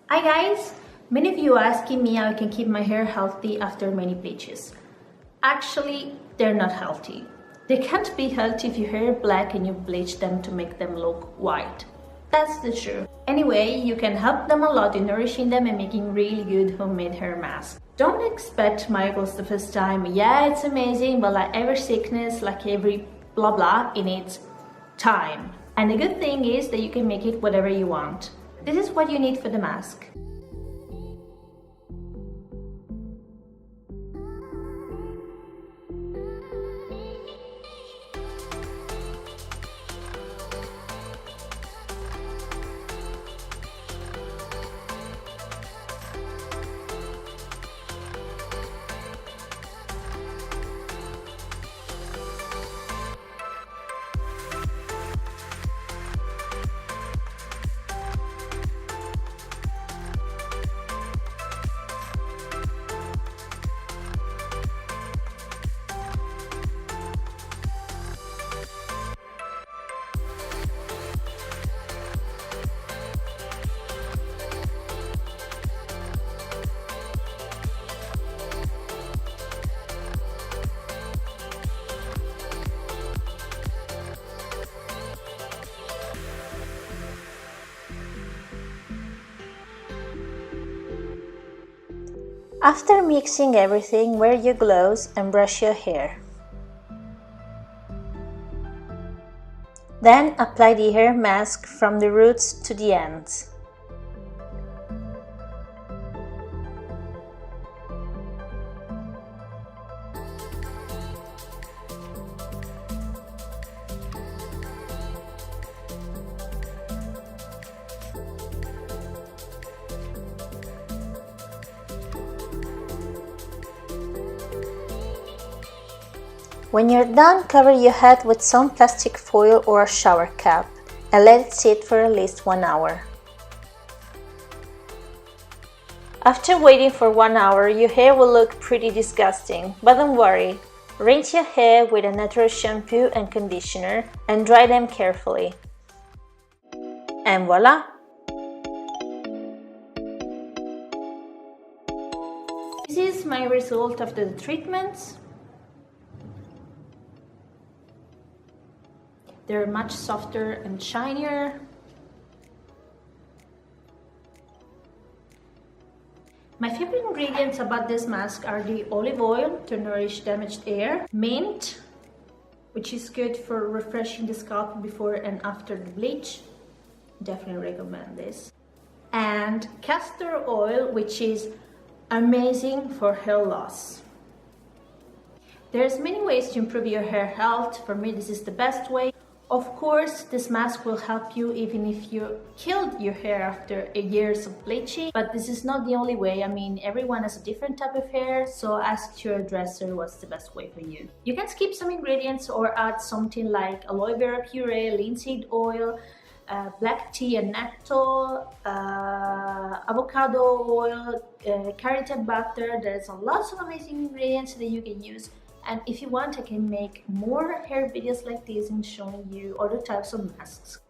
Hi guys! Many of you are asking me how I can keep my hair healthy after many bleaches. Actually, they're not healthy. They can't be healthy if your hair is black and you bleach them to make them look white. That's the truth. Anyway, you can help them a lot in nourishing them and making really good homemade hair masks. Don't expect miracles the first time. Yeah, it's amazing, but like every sickness, like every blah blah, it needs time. And the good thing is that you can make it whatever you want. This is what you need for the mask. After mixing everything, wear your gloves and brush your hair. Then apply the hair mask from the roots to the ends. When you're done, cover your head with some plastic foil or a shower cap and let it sit for at least 1 hour. After waiting for 1 hour, your hair will look pretty disgusting, but don't worry. Rinse your hair with a natural shampoo and conditioner and dry them carefully. And voila! This is my result after the treatments. They're much softer and shinier. My favorite ingredients about this mask are the olive oil to nourish damaged hair, mint, which is good for refreshing the scalp before and after the bleach. Definitely recommend this. And castor oil, which is amazing for hair loss. There's many ways to improve your hair health. For me, this is the best way. Of course, this mask will help you even if you killed your hair after years of bleaching, but this is not the only way. I mean, everyone has a different type of hair, so ask your dresser what's the best way for you. You can skip some ingredients or add something like aloe vera puree, linseed oil, black tea and nectar, avocado oil, carrot and butter. There's lots of amazing ingredients that you can use. And if you want, I can make more hair videos like this and showing you other types of masks.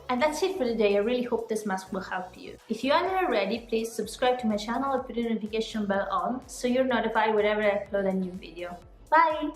And that's it for today. I really hope this mask will help you. If you aren't already, please subscribe to my channel and put the notification bell on so you're notified whenever I upload a new video. Bye!